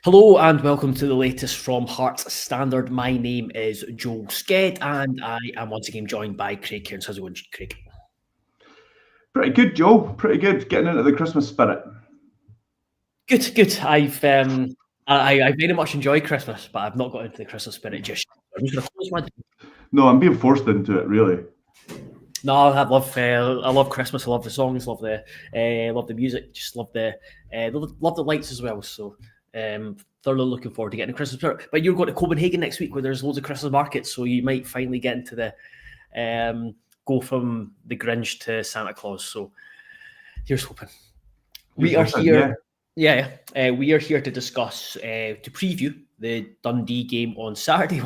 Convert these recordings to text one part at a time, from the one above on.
Hello and welcome to the latest from Hearts Standard. My name is Joel Sked and I am once again joined by Craig Cairns. How's it going, Craig? Pretty good, Joe. Pretty good. Getting into the Christmas spirit. Good. I very much enjoy Christmas, but I've not got into the Christmas spirit just yet. I'm just going to close my. No, I'm being forced into it, really. No, I love Christmas. I love the songs. Love the music. Just love the lights as well. So, thoroughly looking forward to getting the Christmas spirit. But you're going to Copenhagen next week, where there's loads of Christmas markets, so you might finally get into the go from the Grinch to Santa Claus. So, here's hoping. We are here. Yeah. We are here to discuss, to preview the Dundee game on Saturday.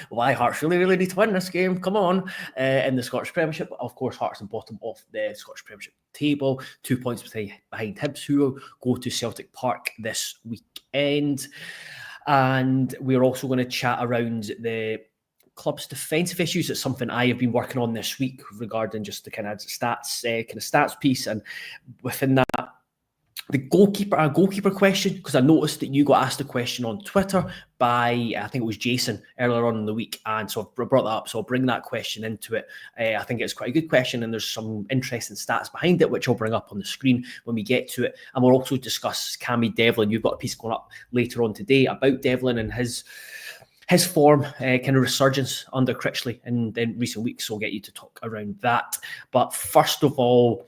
Why Hearts really need to win this game. Come on. In the Scottish Premiership. Of course, Hearts on bottom of the Scottish Premiership table. 2 points behind Hibs, who will go to Celtic Park this weekend. And we're also going to chat around the club's defensive issues. It's something I have been working on this week regarding just the kind of stats piece. And within that, the goalkeeper question, because I noticed that you got asked a question on Twitter by, I think it was Jason earlier on in the week, and so I brought that up, so I'll bring that question into it. I think it's quite a good question, and there's some interesting stats behind it, which I'll bring up on the screen when we get to it, and we'll also discuss Cammy Devlin. You've got a piece going up later on today about Devlin and his form, kind of resurgence under Critchley in recent weeks, so I'll get you to talk around that. But first of all,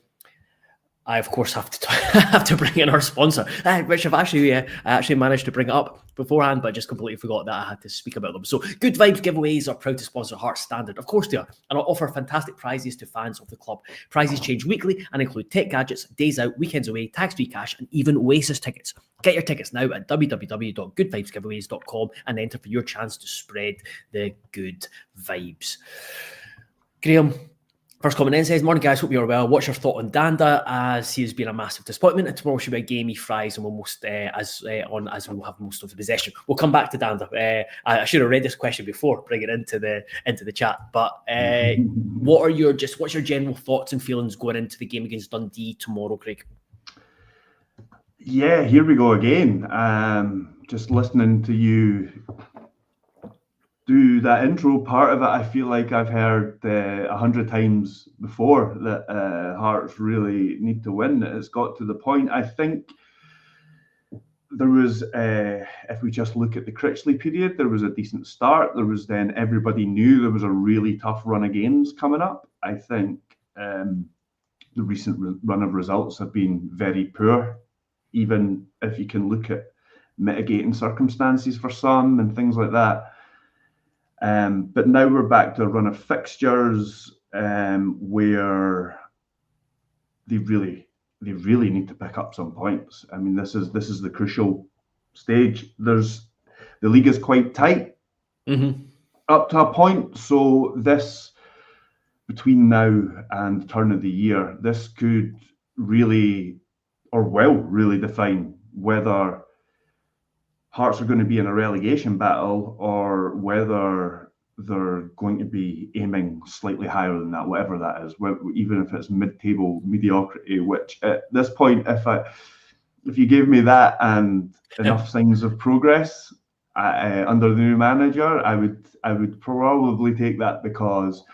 I, of course, have to bring in our sponsor, which I've actually managed to bring it up beforehand, but I just completely forgot that I had to speak about them. So, Good Vibes Giveaways are proud to sponsor Hearts Standard. Of course they are, and offer fantastic prizes to fans of the club. Prizes change weekly and include tech gadgets, days out, weekends away, tax-free cash, and even OASIS tickets. Get your tickets now at www.goodvibesgiveaways.com and enter for your chance to spread the good vibes. Graham, first comment in says, "Morning guys, hope you're well. What's your thought on Danda, as he has been a massive disappointment, and tomorrow should be a game he fries and will as we'll have most of the possession." We'll come back to Danda. I should have read this question before bringing it into the chat. But what's your general thoughts and feelings going into the game against Dundee tomorrow, Craig? Yeah, here we go again. Just listening to you do that intro part of it, I feel like I've heard 100 times before that Hearts really need to win. It's got to the point. I think there was, if we just look at the Critchley period, there was a decent start. There was then everybody knew there was a really tough run of games coming up. I think the recent run of results have been very poor, even if you can look at mitigating circumstances for some and things like that. But now we're back to a run of fixtures where they really need to pick up some points. I mean, this is the crucial stage. The league is quite tight up to a point. So this, between now and the turn of the year, this could really, or will really, define whether Hearts are going to be in a relegation battle or whether they're going to be aiming slightly higher than that, whatever that is, even if it's mid-table mediocrity, which at this point, if you gave me that and enough signs of progress under the new manager, I would probably take that, because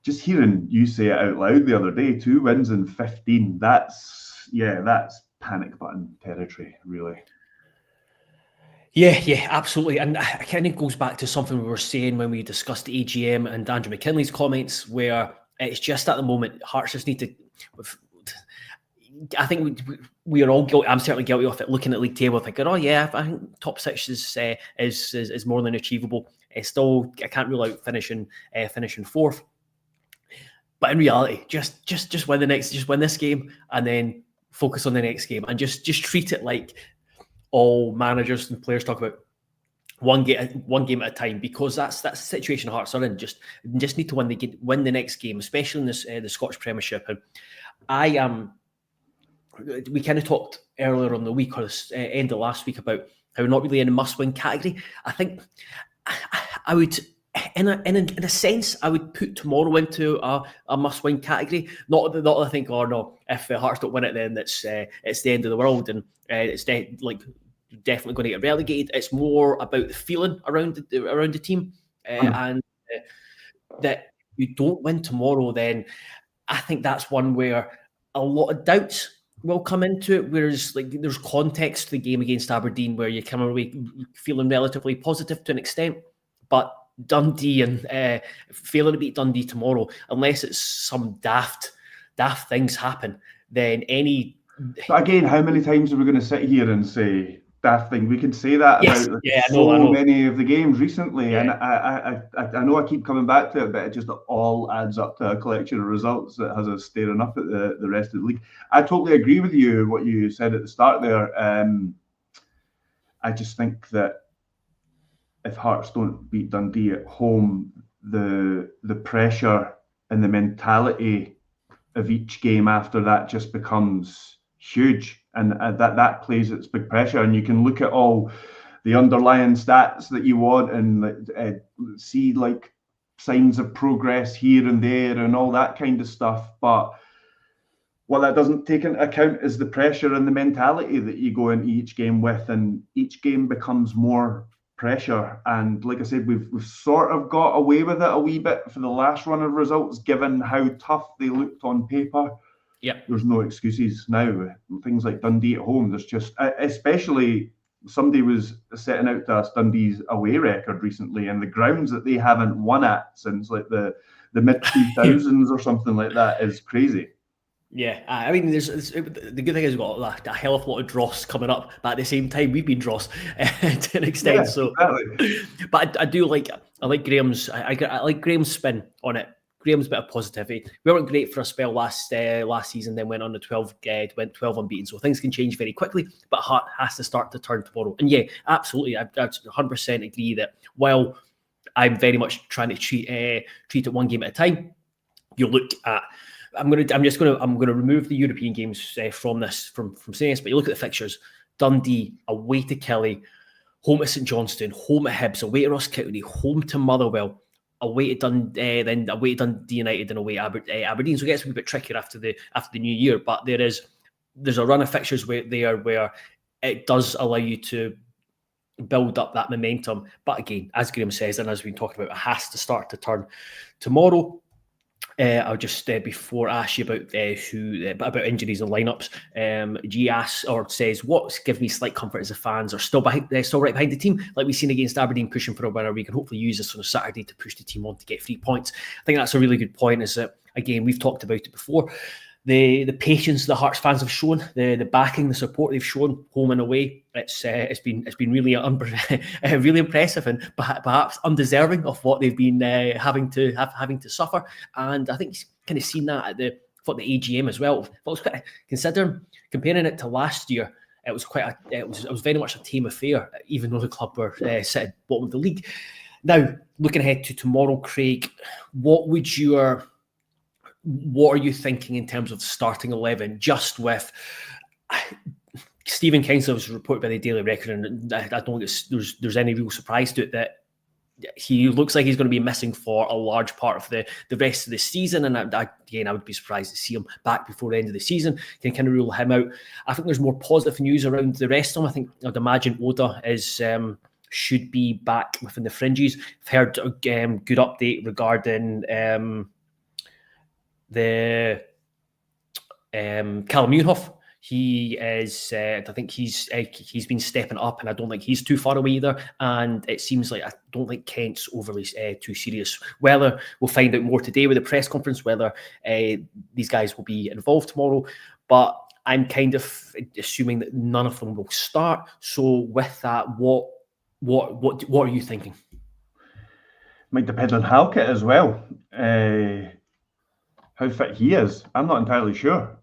just hearing you say it out loud the other day, 2 wins in 15, that's panic button territory, really. Yeah, absolutely. And it kind of goes back to something we were saying when we discussed the AGM and Andrew McKinley's comments, where it's just at the moment, Hearts just need to... I think we are all guilty. I'm certainly guilty of it, looking at league table, thinking, oh yeah, I think top 6 is more than achievable. Still, I can't rule out finishing 4th. But in reality, just win this game and then focus on the next game, and just treat it like all managers and players talk about, one game at a time, because that's the situation Hearts are in. Just need to win the next game, especially in the Scottish Premiership. And we kind of talked earlier on the week, or end of last week, about how we're not really in a must-win category. I think I would, in a sense, I would put tomorrow into a must-win category. Not that I think, oh no, if Hearts don't win it, then it's the end of the world, and it's like definitely going to get relegated. It's more about the feeling around the team, and that you don't win tomorrow, then I think that's one where a lot of doubts will come into it. Whereas, like, there's context to the game against Aberdeen where you come away feeling relatively positive to an extent, but Dundee and failing to beat Dundee tomorrow, unless it's some daft things happen, then any. But again, how many times are we going to sit here and say daft thing? We can say that about so many of the games recently, and I know I keep coming back to it, but it just all adds up to a collection of results that has us staring up at the rest of the league. I totally agree with you, what you said at the start there. I just think that if Hearts don't beat Dundee at home, the pressure and the mentality of each game after that just becomes huge, and that plays its big pressure. And you can look at all the underlying stats that you want and see like signs of progress here and there and all that kind of stuff, but what that doesn't take into account is the pressure and the mentality that you go into each game with, and each game becomes more pressure. And like I said, we've sort of got away with it a wee bit for the last run of results, given how tough they looked on paper. Yeah, there's no excuses now. Things like Dundee at home, there's just, especially somebody was setting out to us Dundee's away record recently, and the grounds that they haven't won at since like the mid 2000s or something like that is crazy. Yeah, I mean, the good thing is we've got a hell of a lot of dross coming up, but at the same time, we've been dross to an extent. Yeah, so, exactly. But I like Graham's. I like Graham's spin on it. Graham's bit of positivity. We weren't great for a spell last season, then went on the 12 unbeaten. So things can change very quickly, but Hart has to start to turn tomorrow. And yeah, absolutely, I 100% agree that while I'm very much trying to treat it one game at a time, you look at. I'm going to remove the European games from saying this, but you look at the fixtures: Dundee away to Kelly, home to St Johnstone, home to Hibs, away to Ross County, home to Motherwell, away to Dundee, then away to Dundee United, and away to Aberdeen. So it gets a bit trickier after the new year, but there's a run of fixtures where it does allow you to build up that momentum. But again, as Graham says, and as we've been talking about, it has to start to turn tomorrow. I'll just before I ask you about about injuries and lineups. G asks or says, "What gives me slight comfort as the fans are still right behind the team, like we've seen against Aberdeen, pushing for a winner. We can hopefully use this on a Saturday to push the team on to get 3 points." I think that's a really good point. Is that, again, we've talked about it before. The patience the Hearts fans have shown, the backing, the support they've shown home and away, it's been really really impressive, and perhaps undeserving of what they've been having to suffer. And I think he's kind of seen that at the AGM as well. But it was comparing it to last year, it was very much a tame affair, even though the club were sitting bottom of the league. Now, looking ahead to tomorrow, Craig, what are you thinking in terms of starting 11? Just with Stephen Kingston was reported by the Daily Record, and I don't think there's any real surprise to it that he looks like he's going to be missing for a large part of the rest of the season. And I would be surprised to see him back before the end of the season. Can kind of rule him out. I think there's more positive news around the rest of them. I think I'd imagine Oda should be back within the fringes. I've heard a good update regarding the Callum Muirhoff. He is, I think he's been stepping up, and I don't think he's too far away either. And it seems like I don't think Kent's overly too serious. Whether we'll find out more today with the press conference, whether these guys will be involved tomorrow. But I'm kind of assuming that none of them will start. So with that, what are you thinking? Might depend on Halkett as well. How fit he is, I'm not entirely sure.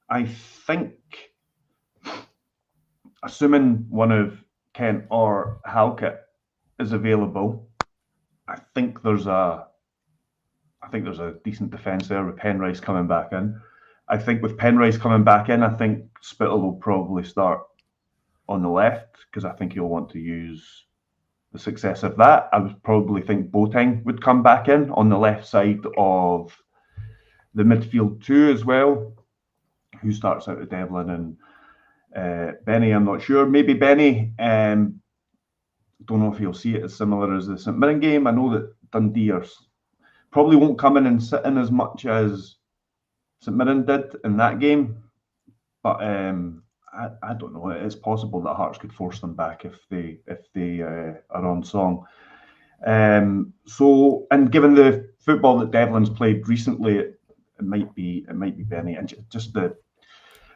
I think, assuming one of Kent or Halkett is available, I think there's a decent defence there with Penrice coming back in. I think with Penrice coming back in, I think Spittle will probably start on the left, because I think he'll want to use the success of that. I would probably think Boateng would come back in on the left side of the midfield too as well, who starts out with Devlin Benny, I'm not sure. Maybe Benny. Don't know if he'll see it as similar as the St Mirren game. I know that Dundee probably won't come in and sit in as much as St Mirren did in that game, but I don't know. It's possible that Hearts could force them back if they are on song. So, and given the football that Devlin's played recently, it might be Benny, and just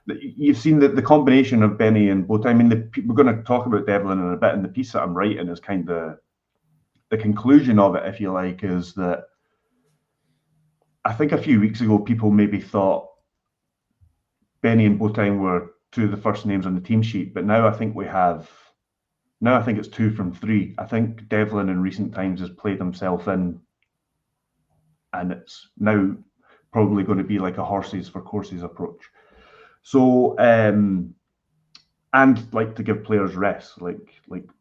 you've seen the combination of Benny and Boat. I mean, we're going to talk about Devlin in a bit, and the piece that I'm writing is kind of the conclusion of it, if you like, is that I think a few weeks ago people maybe thought Benny and Boateng were two of the first names on the team sheet, but now I think it's 2 from 3. I think Devlin in recent times has played himself in, and it's now probably going to be like a horses for courses approach. So, and like to give players rest, like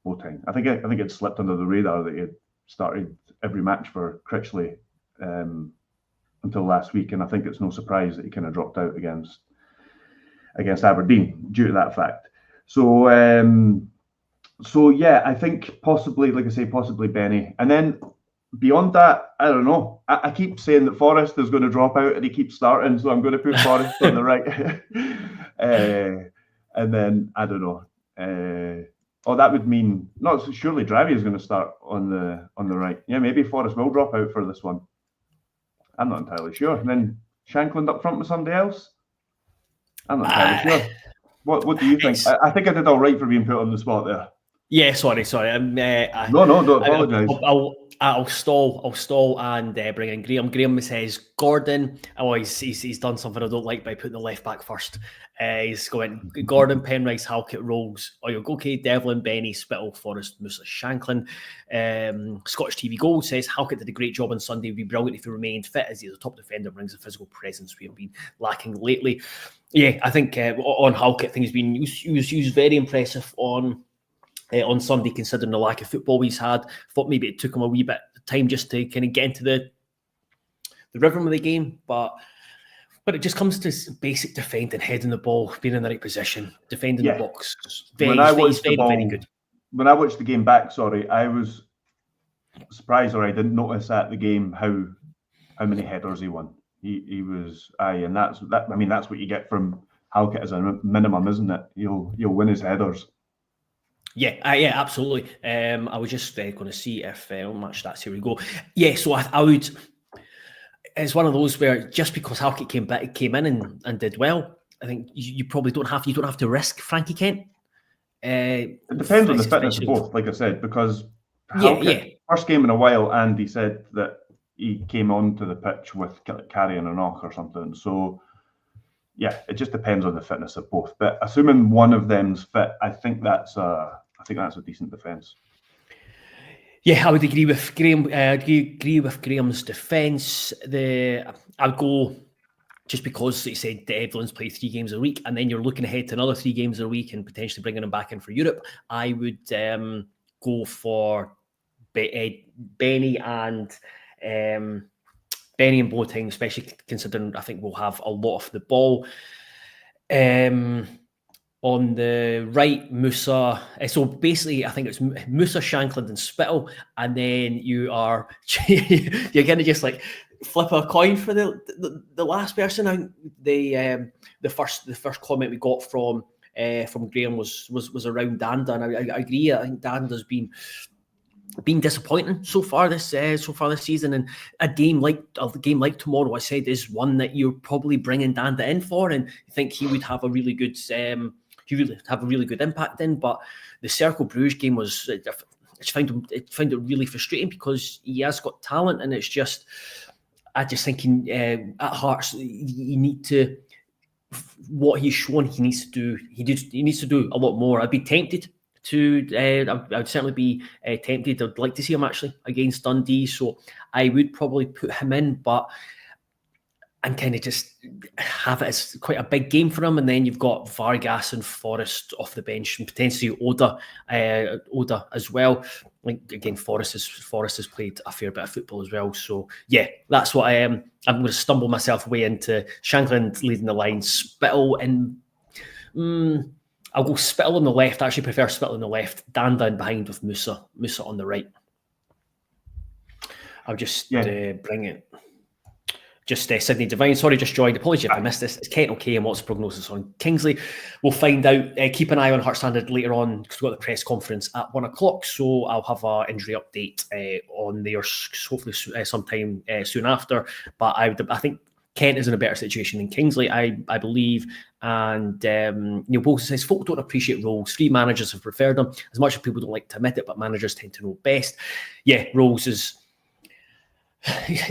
Boateng. I think it slipped under the radar that he had started every match for Critchley until last week, and I think it's no surprise that he kind of dropped out against Aberdeen due to that fact. So yeah, I think possibly, like I say, possibly Benny, and then beyond that, I don't know. I keep saying that Forrest is going to drop out and he keeps starting, so I'm going to put Forrest on the right. And then, I don't know. That would mean, surely Drivey is going to start on the right. Yeah, maybe Forrest will drop out for this one. I'm not entirely sure. And then Shankland up front with somebody else? I'm not entirely sure. What do you think? I think I did all right for being put on the spot there. Yeah, sorry. No, don't apologise. I'll stall and bring in Graham. Graham says Gordon. Oh, he's done something I don't like by putting the left back first. He's going Gordon, Penrice, Halkett, Rolls, Oyogoke, Devlin, Benny, Spittle, Forrest, Musa, Shanklin. Scottish TV Gold says Halkett did a great job on Sunday. Would be brilliant if he remained fit, as he's a top defender, brings a physical presence we have been lacking lately. Yeah, I think on Halkett, he was very impressive on Sunday, considering the lack of football he's had. Thought maybe it took him a wee bit of time just to kind of get into the rhythm of the game, but it just comes to basic defending, heading the ball, being in the right position, defending the box. Very good. When I watched the game back, I was surprised, or I didn't notice at the game how many headers he won. He was and that's what you get from Halkett as a minimum, isn't it? You'll win his headers. Yeah, absolutely. I was just going to see if match stats. Here we go. Yeah, so I would. It's one of those where just because Halkett came in and did well, I think you probably don't have to risk Frankie Kent. It depends on the fitness of both, like I said, because Halkett, first game in a while, and he said that he came onto the pitch with carrying a knock or something. So yeah, it just depends on the fitness of both. But assuming one of them's fit, I think that's a decent defence. Yeah, I would agree with Graham. Agree with Graham's defence. I'd go just because he said Devlin's played 3 games a week, and then you're looking ahead to another 3 games a week and potentially bringing him back in for Europe. I would go for Benny and Boateng, especially considering I think we'll have a lot of the ball. On the right, Musa. So basically, I think it's Musa, Shankland, and Spittle, and then you're gonna just like flip a coin for the last person. The first comment we got from Graham was around Danda, and I agree. I think Danda's been disappointing so far this season, and a game like tomorrow, I said, is one that you're probably bringing Danda in for, and I think he would have a really good impact in. But the Cercle Bruges game was, I found it really frustrating because he has got talent, and it's just, I just think at Hearts you need to, what he's shown, he needs to do a lot more. I'd be tempted to, I would certainly be tempted. I'd like to see him actually against Dundee, so I would probably put him in, but and kind of just have it as quite a big game for him. And then you've got Vargas and Forrest off the bench, and potentially Oda as well. Like again, Forrest has played a fair bit of football as well. So yeah, that's what I am. I'm going to stumble myself away into Shanklin leading the line, Spittle, and I'll go Spittle on the left. I actually prefer Spittle on the left. Danda in behind with Musa on the right. I'll just bring it. Just Sydney Devine, sorry, just joined. Apologies if I missed this. It's Kent okay, and what's the prognosis on Kingsley? We'll find out. Keep an eye on Hearts Standard later on because we've got the press conference at 1 o'clock. So I'll have an injury update on there hopefully sometime soon after. But I think Kent is in a better situation than Kingsley, I believe. And Neil Bolton says, folk don't appreciate Rolls. 3 managers have preferred them. As much as people don't like to admit it, but managers tend to know best. Yeah, Rolls is...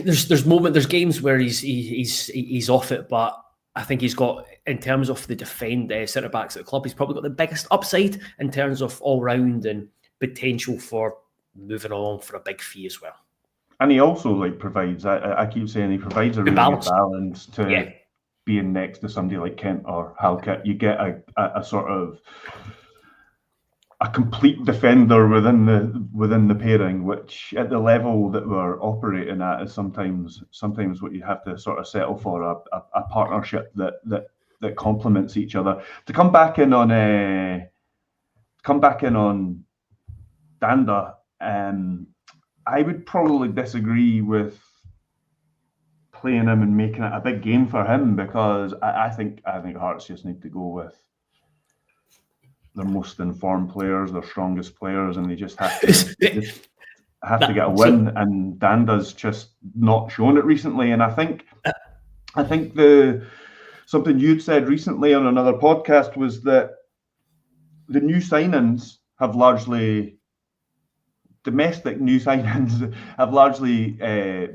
There's games where he's off it, but I think he's got, in terms of the centre backs at the club, he's probably got the biggest upside in terms of all round and potential for moving along for a big fee as well. And he also provides. I keep saying he provides a really good balance to being next to somebody like Kent or Halkett. You get a sort of a complete defender within the pairing, which at the level that we're operating at is sometimes what you have to sort of settle for, a partnership that complements each other. To come back in on Danda, I would probably disagree with playing him and making it a big game for him, because I think Hearts just need to go with their most informed players, their strongest players, and they just have to get a win. And Danda's just not shown it recently. And I think something you'd said recently on another podcast was that the new signings have largely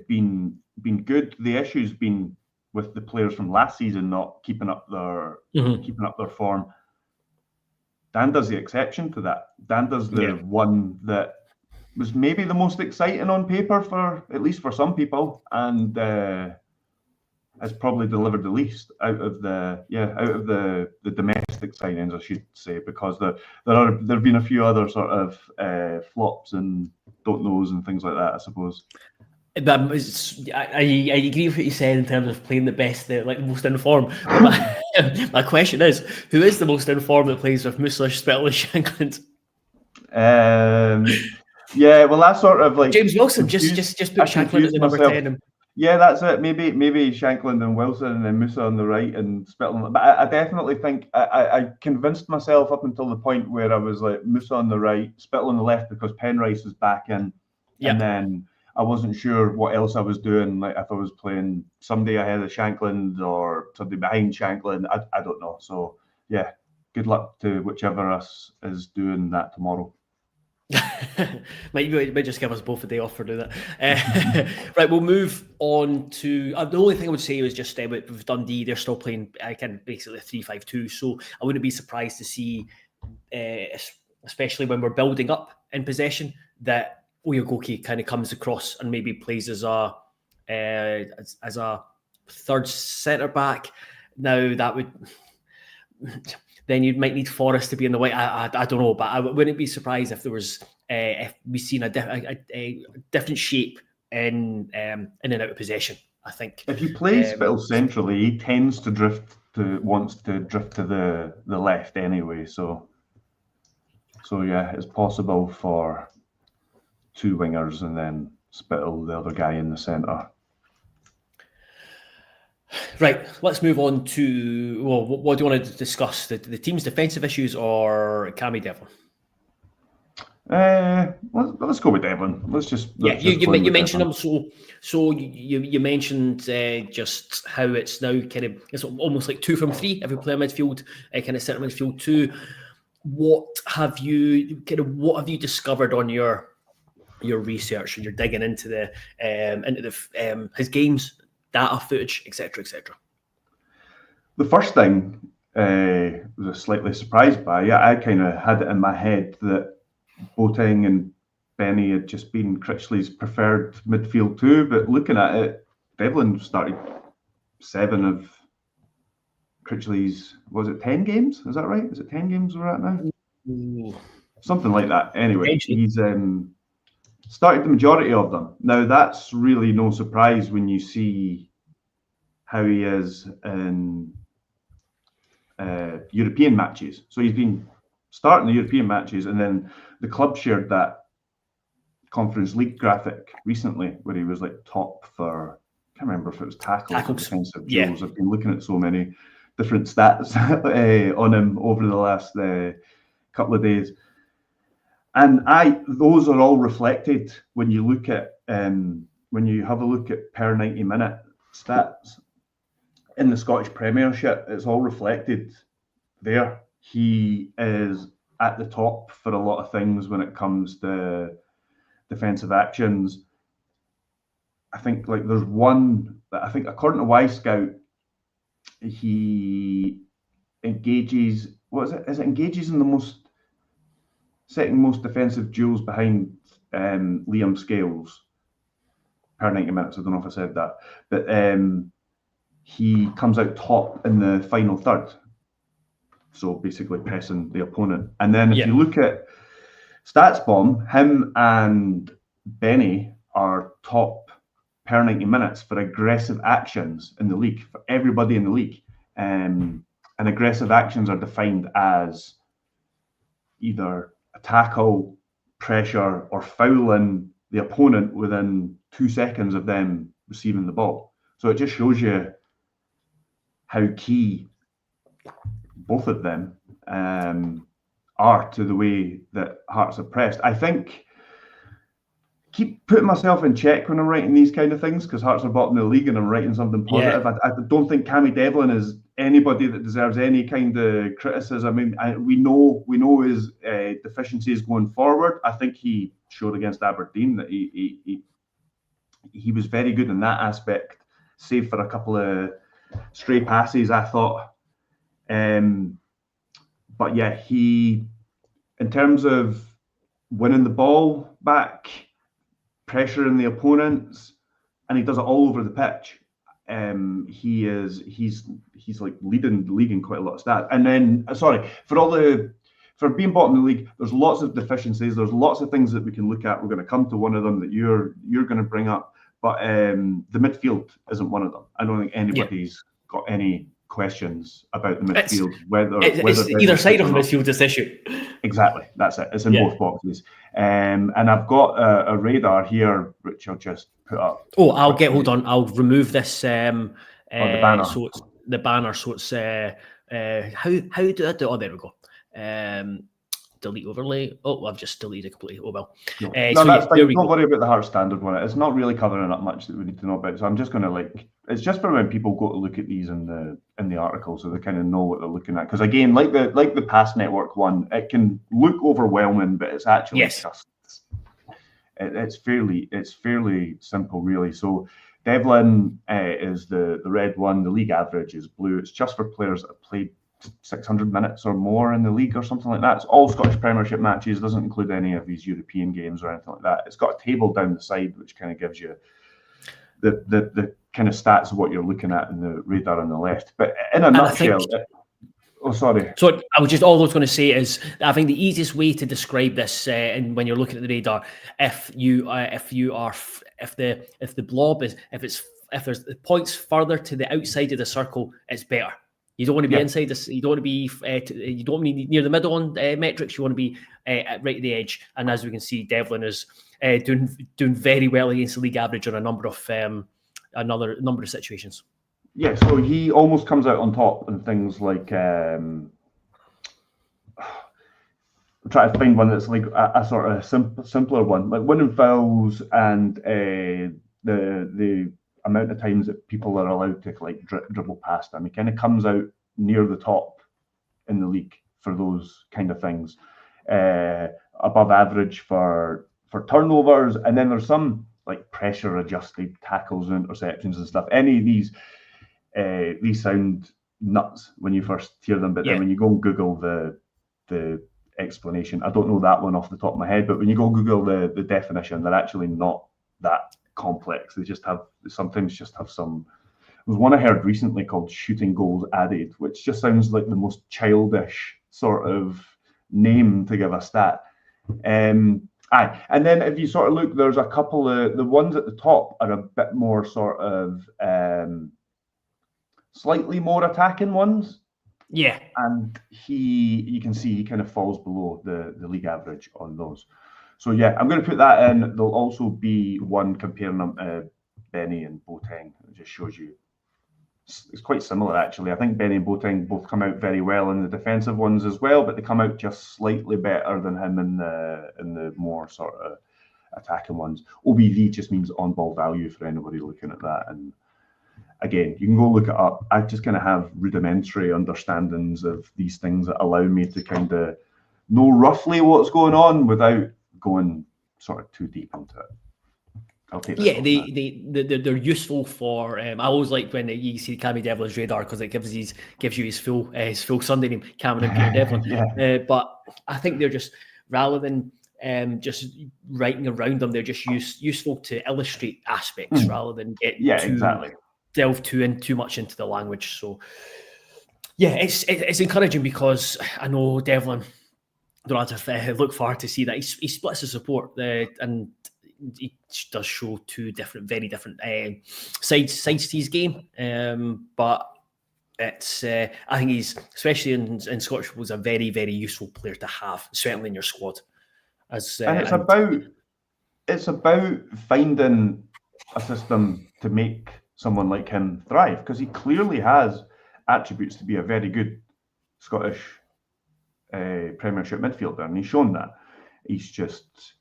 been good. The issue's been with the players from last season not keeping up their form. Danda's the exception to that. Danda's the one that was maybe the most exciting on paper, for at least for some people, and has probably delivered the least out of the domestic signings, I should say, because there have been a few other sort of flops and don't knows and things like that, I suppose. I agree with what you said in terms of playing the best, the most informed. My question is, who is the most informed that plays with Musa, Spittle, and Shankland? Yeah, well, that's sort of James Wilson. Just put Shankland as the number 10. Yeah, that's it. Maybe Shankland and Wilson, and then Musa on the right and Spittle. But I definitely think I convinced myself up until the point where I was like Musa on the right, Spittle on the left, because Penrice was back in, and then I wasn't sure what else I was doing. Like if I was playing somebody ahead of Shankland or somebody behind Shankland, I don't know. So yeah, good luck to whichever us is doing that tomorrow. might just give us both a day off for doing that. Right, we'll move on to the only thing I would say was just with Dundee, they're still playing basically 3-5-2, so I wouldn't be surprised to see, especially when we're building up in possession, that Oyegoke kind of comes across and maybe plays as a third centre back. Now that would. Then you might need Forrest to be in the white. I don't know, but I wouldn't be surprised if there was if we seen a different shape in and out of possession. I think if you play Spittle centrally, he tends to wants to drift to the left anyway. So yeah, it's possible for 2 wingers and then Spittle, the other guy in the centre. Right, let's move on to, what do you want to discuss? The team's defensive issues or Cammy Devlin? Let's go with Devlin. You mentioned him. So you mentioned just how it's now it's almost like 2 from 3 if we play a midfield, kind of centre midfield 2. What have you discovered on your research and you're digging into his games? Data, footage, etc., etc. The first thing I was slightly surprised by. I kind of had it in my head that Boateng and Benny had just been Critchley's preferred midfield 2, but looking at it, Devlin started 7 of Critchley's, was it 10 games? Is that right? Is it 10 games we're at now? Ooh. Something like that. Anyway, he's started the majority of them. Now, that's really no surprise when you see how he is in European matches. So he's been starting the European matches, and then the club shared that Conference League graphic recently where he was like top for, I can't remember if it was tackles or defensive duels. I've been looking at so many different stats on him over the last couple of days. And those are all reflected when you look at, when you have a look at per 90-minute stats in the Scottish Premiership, it's all reflected there. He is at the top for a lot of things when it comes to defensive actions. I think like there's one that I think according to Y-Scout, he engages, what is it? Is it engages in the second most defensive duels behind Liam Scales per 90 minutes. I don't know if I said that, but he comes out top in the final third. So basically pressing the opponent. And then if you look at StatsBomb, him and Benny are top per 90 minutes for aggressive actions in the league, for everybody in the league. And aggressive actions are defined as either a tackle, pressure, or fouling the opponent within 2 seconds of them receiving the ball. So it just shows you how key both of them are to the way that Hearts have pressed. I think, keep putting myself in check when I'm writing these kind of things, because Hearts are bottom of the league and I'm writing something positive. I don't think Cammy Devlin is anybody that deserves any kind of criticism. I mean, we know his deficiencies going forward. I think he showed against Aberdeen that he was very good in that aspect, save for a couple of stray passes, I thought. But yeah, he, in terms of winning the ball back, pressuring the opponents, and he does it all over the pitch. He's like leading the league in quite a lot of stats. And then, for being bottom of the league, there's lots of deficiencies. There's lots of things that we can look at. We're going to come to one of them that you're going to bring up, but the midfield isn't one of them. I don't think anybody's got any questions about the midfield. It's either side of the midfield, this issue. Exactly, that's it. It's in both boxes. And I've got a radar here, which I'll just put up. Oh, hold on. I'll remove this. The banner. So it's the banner. So it's how do I do? Oh, there we go. Delete overlay. Oh, I've just deleted it completely. Oh well. No, that's fine. Don't worry about the Hearts standard one. It's not really covering up much that we need to know about. So I'm just going to it's just for when people go to look at these in the article, so they kind of know what they're looking at. Because again, like the Pass Network one, it can look overwhelming, but it's actually just it's fairly simple, really. So Devlin is the red one. The league average is blue. It's just for players that have played 600 minutes or more in the league or something like that. It's all Scottish Premiership matches, doesn't include any of these European games or anything like that. It's got a table down the side which kind of gives you the kind of stats of what you're looking at in the radar on the left. But in a nutshell, sorry. So I was just all I was going to say is I think the easiest way to describe this, and when you're looking at the radar, if there's points further to the outside of the circle, it's better. You don't want to be inside this. You don't want to be. You don't want to be near the middle on metrics. You want to be right at the edge. And as we can see, Devlin is doing very well against the league average on a number of situations. Yeah, so he almost comes out on top in things like. I'm trying to find one that's like a sort of simpler one, like winning fouls and the amount of times that people are allowed to like dribble past them. He kind of comes out near the top in the league for those kind of things. Above average for turnovers, and then there's some like pressure adjusted tackles and interceptions and stuff. Any of these sound nuts when you first hear them, but then when you go and Google the explanation, I don't know that one off the top of my head, but when you go Google the definition, they're actually not that complex. They sometimes have some. There was one I heard recently called shooting goals added, which just sounds like the most childish sort of name to give a stat. And then if you sort of look, there's a couple of the ones at the top are a bit more sort of slightly more attacking ones. Yeah. And you can see he kind of falls below the league average on those. So yeah, I'm going to put that in. There'll also be one comparing them, Benny and Boateng. It just shows you it's quite similar actually. I think Benny and Boateng both come out very well in the defensive ones as well, but they come out just slightly better than him in the more sort of attacking ones. OBV just means on ball value for anybody looking at that. And again, you can go look it up. I just kind of have rudimentary understandings of these things that allow me to kind of know roughly what's going on without going sort of too deep into it. I'll take this. Yeah, they're useful for. I always like when you see Cammy Devlin's radar because it gives you his full Sunday name, Cameron and Peter Devlin. Yeah. But I think they're just, rather than just writing around them, they're just useful to illustrate aspects rather than get delve too much into the language. So yeah, it's encouraging because I know Devlin don't have to look far to see that he splits the support and he does show two very different sides to his game. But it's I think he's, especially in Scottish football, a very, very useful player to have, certainly in your squad. And it's about finding a system to make someone like him thrive, because he clearly has attributes to be a very good Scottish Premiership midfielder, and he's shown that. He's just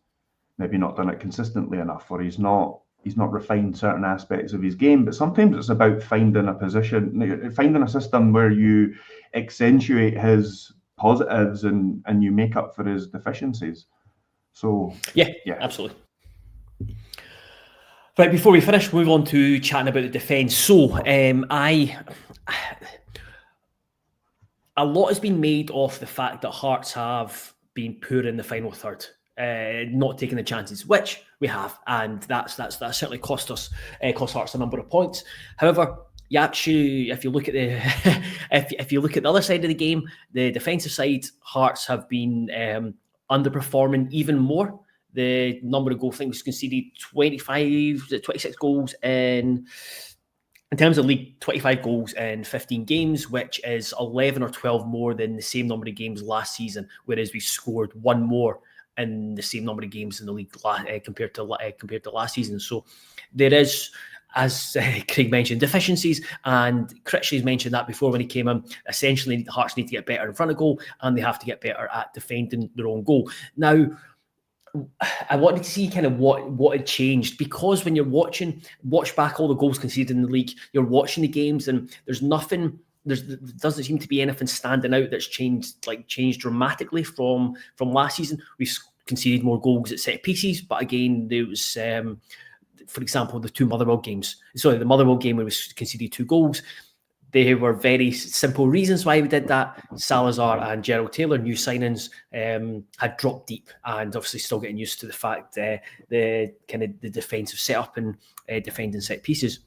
maybe not done it consistently enough, or he's not refined certain aspects of his game. But sometimes it's about finding a position, finding a system where you accentuate his positives and you make up for his deficiencies. So yeah, absolutely. Right, before we finish, move on to chatting about the defence. So a lot has been made of the fact that Hearts have been poor in the final third, not taking the chances, which we have, and that's certainly cost Hearts a number of points. However, you actually, if you look at the if you look at the other side of the game, the defensive side, Hearts have been underperforming even more. The number of goals, I think was conceded 26 goals in terms of league, 25 goals in 15 games, which is 11 or 12 more than the same number of games last season, whereas we scored one more in the same number of games in the league compared to last season. So there is, as Craig mentioned, deficiencies, and Critchley's mentioned that before when he came in. Essentially, Hearts need to get better in front of goal, and they have to get better at defending their own goal. Now, I wanted to see kind of what had changed, because when you watch back all the goals conceded in the league, you're watching the games and there doesn't seem to be anything standing out that's changed dramatically from last season. We've conceded more goals at set pieces, but again, there was, for example, the Motherwell game where we conceded 2 goals. They were very simple reasons why we did that. Salazar and Gerald Taylor, new signings, had dropped deep, and obviously still getting used to the fact the defensive setup and defending set pieces.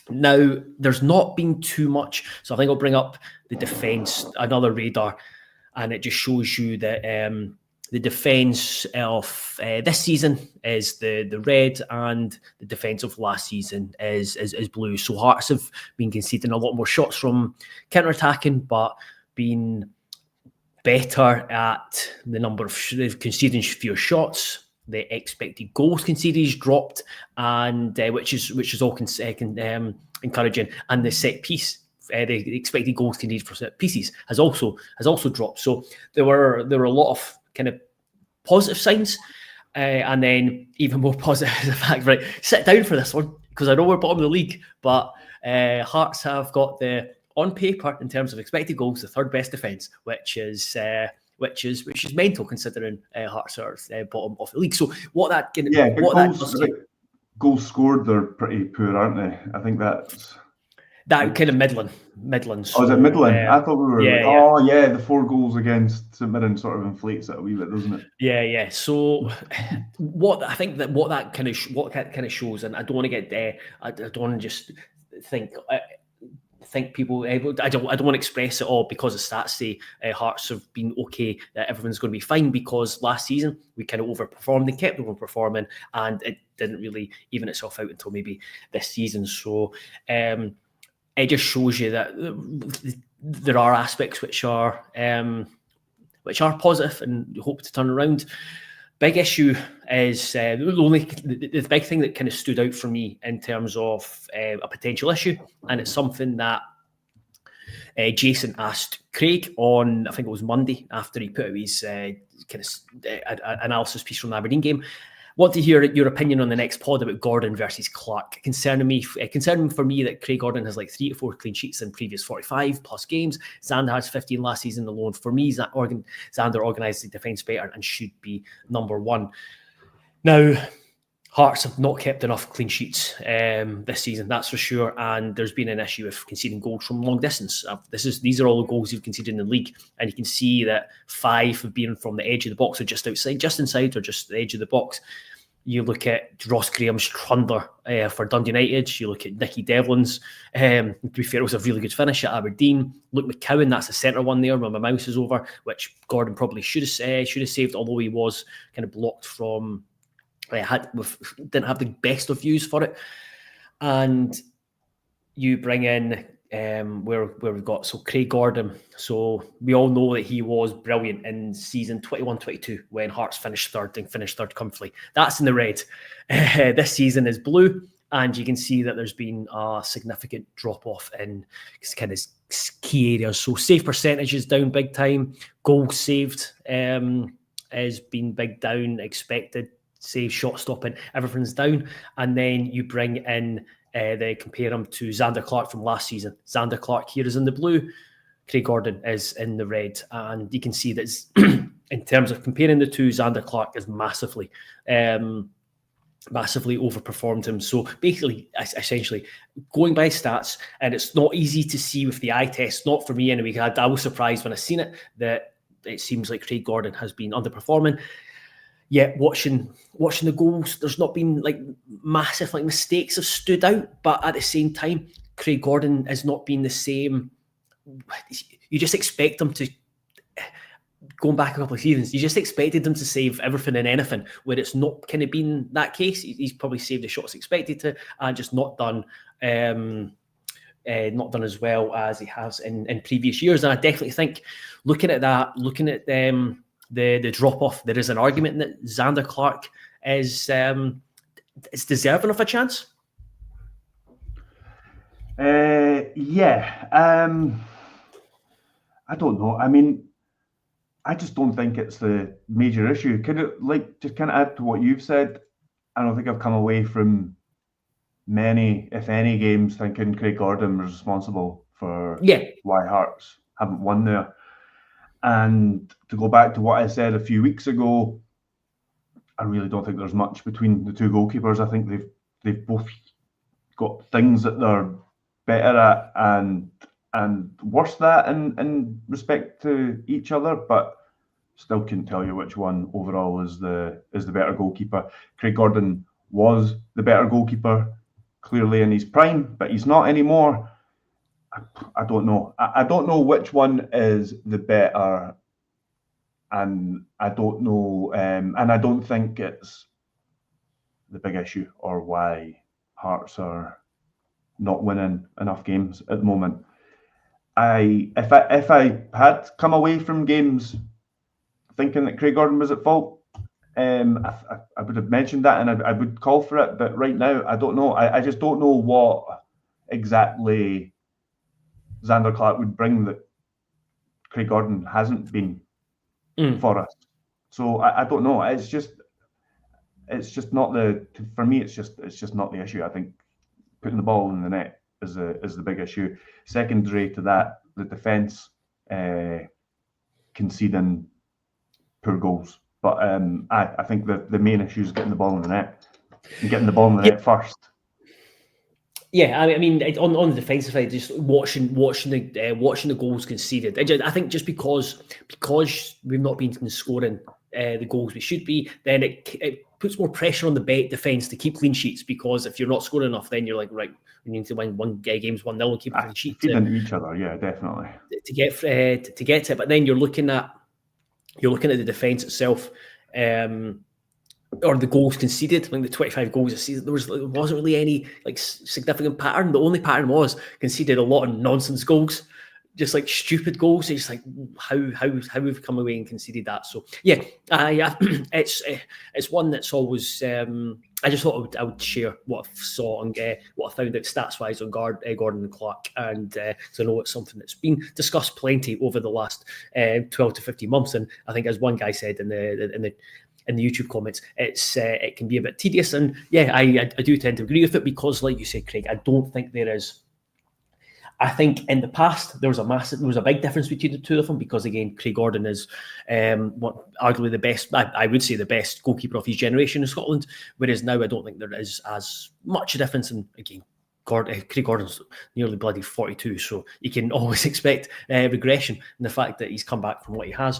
Now, there's not been too much, so I think I'll bring up the defence, another radar, and it just shows you that the defence of this season is the red, and the defence of last season is blue. So Hearts have been conceding a lot more shots from counter-attacking, but been better at the number of conceding fewer shots. The expected goals conceded has dropped, and which is all encouraging. And the set piece, the expected goals conceded for set pieces has also dropped. So there were a lot of kind of positive signs, and then even more positive is the fact, right, sit down for this one, because I know we're bottom of the league, but Hearts have got on paper, in terms of expected goals, the third best defence, which is mental considering Hearts are bottom of the league. So goals scored, they're pretty poor, aren't they? I think that's that kind of Midlands. So, is it Midland? I thought we were the 4 goals against St Mirren sort of inflates it a wee bit, doesn't it? Yeah. So what that kind of shows, and I don't want to get I don't want to just think people. I don't want to express it all because the stats say Hearts have been okay, that everyone's going to be fine, because last season we kind of overperformed and kept overperforming, and it didn't really even itself out until maybe this season. So it just shows you that there are aspects which are positive and hope to turn around. Big issue is the big thing that kind of stood out for me in terms of a potential issue, and it's something that Jason asked Craig on, I think it was Monday, after he put out his analysis piece from the Aberdeen game. Want to hear your opinion on the next pod about Gordon versus Clark. Concerning for me that Craig Gordon has like 3 to 4 clean sheets in previous 45 plus games. Xander has 15 last season alone. For me, Xander organised the defence better and should be number 1. Now, Hearts have not kept enough clean sheets this season, that's for sure. And there's been an issue with conceding goals from long distance. These are all the goals you've conceded in the league, and you can see that 5 have been from the edge of the box or just outside, just inside or just the edge of the box. You look at Ross Graham's trunder for Dundee United. You look at Nicky Devlin's. To be fair, it was a really good finish at Aberdeen. Luke McCowan, that's the centre one there where my mouse is over, which Gordon probably should have saved, although he was kind of blocked from. Didn't have the best of views for it. And you bring in where we've got Craig Gordon. So we all know that he was brilliant in season 21-22 when Hearts finished third comfortably. That's in the red. This season is blue, and you can see that there's been a significant drop off in kind of key areas. So save percentage is down big time. Goals saved has been big down. Expected save, shot stopping, everything's down. And then you bring in they compare him to Xander Clark from last season. Xander Clark here is in the blue, Craig Gordon is in the red, and you can see that in terms of comparing the two, Xander Clark is massively overperformed him. So basically, essentially, going by stats, and it's not easy to see with the eye test, not for me anyway. I was surprised when I seen it that it seems like Craig Gordon has been underperforming. Yet watching the goals, there's not been like massive mistakes have stood out, but at the same time, Craig Gordon has not been the same. You just expect him to, going back a couple of seasons, you just expected him to save everything and anything, where it's not kind of been that case. He's probably saved the shots expected to, and just not done as well as he has in previous years. And I definitely think looking at the drop off, there is an argument that Xander Clark is deserving of a chance. I don't know. I mean, I just don't think it's the major issue. Just kind of add to what you've said. I don't think I've come away from many, if any, games thinking Craig Gordon was responsible for why Hearts haven't won there. And to go back to what I said a few weeks ago, I really don't think there's much between the two goalkeepers. I think they've both got things that they're better at and worse at in respect to each other, but still couldn't tell you which one overall is the better goalkeeper. Craig Gordon was the better goalkeeper clearly in his prime, but he's not anymore. I don't know. I don't know which one is the better, and I don't know, and I don't think it's the big issue or why Hearts are not winning enough games at the moment. If I had come away from games thinking that Craig Gordon was at fault, I would have mentioned that and I would call for it. But right now, I don't know. I just don't know what exactly Xander Clark would bring that Craig Gordon hasn't been for us. So I don't know. It's just not for me. It's just not the issue. I think putting the ball in the net is the big issue. Secondary to that, the defence conceding poor goals. But I think the main issue is getting the ball in the net and getting the ball in the net first. Yeah, I mean, on the defensive side, just watching the goals conceded. I think just because we've not been scoring the goals we should be, then it puts more pressure on the defence to keep clean sheets. Because if you're not scoring enough, then you're like, right, we need to win games 1-0 and keep a clean sheet. Feed into each other, yeah, definitely. To get to it, but then you're looking at the defence itself. Or the goals conceded. I think the 25 goals this season, there wasn't really any significant pattern. The only pattern was conceded a lot of nonsense goals. just like stupid goals. It's like how we've come away and conceded that. So yeah, it's one that's always. I just thought I would share what I saw and what I found out stats wise on Gordon and Clark, and so I know it's something that's been discussed plenty over the last 12 to 15 months. And I think, as one guy said in the YouTube comments, it can be a bit tedious, and yeah, I do tend to agree with it, because, like you said, Craig, I don't think there is. I think in the past there was a big difference between the two of them, because again, Craig Gordon is arguably the best. I would say the best goalkeeper of his generation in Scotland. Whereas now I don't think there is as much a difference. And again, Craig Gordon's nearly bloody 42, so you can always expect regression in the fact that he's come back from what he has.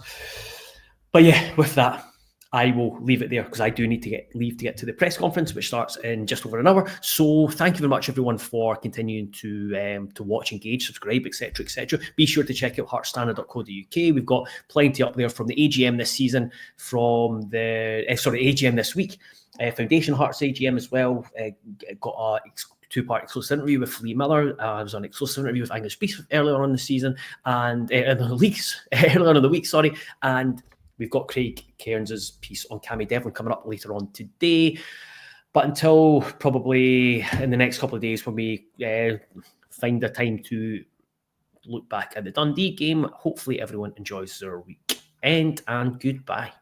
But yeah, with that, I will leave it there, because I do need to get to the press conference, which starts in just over an hour. So thank you very much, everyone, for continuing to watch, engage, subscribe, etc., etc. Be sure to check out heartstandard.co.uk. We've got plenty up there from the AGM this season, from the AGM this week, Foundation Hearts AGM as well. Got a two-part exclusive interview with Lee Miller. I was on an exclusive interview with Angus Beast earlier on in the season, and earlier on in the week, sorry, and we've got Craig Cairns' piece on Cammy Devlin coming up later on today. But until probably in the next couple of days, when we find a time to look back at the Dundee game, hopefully everyone enjoys their weekend, and goodbye.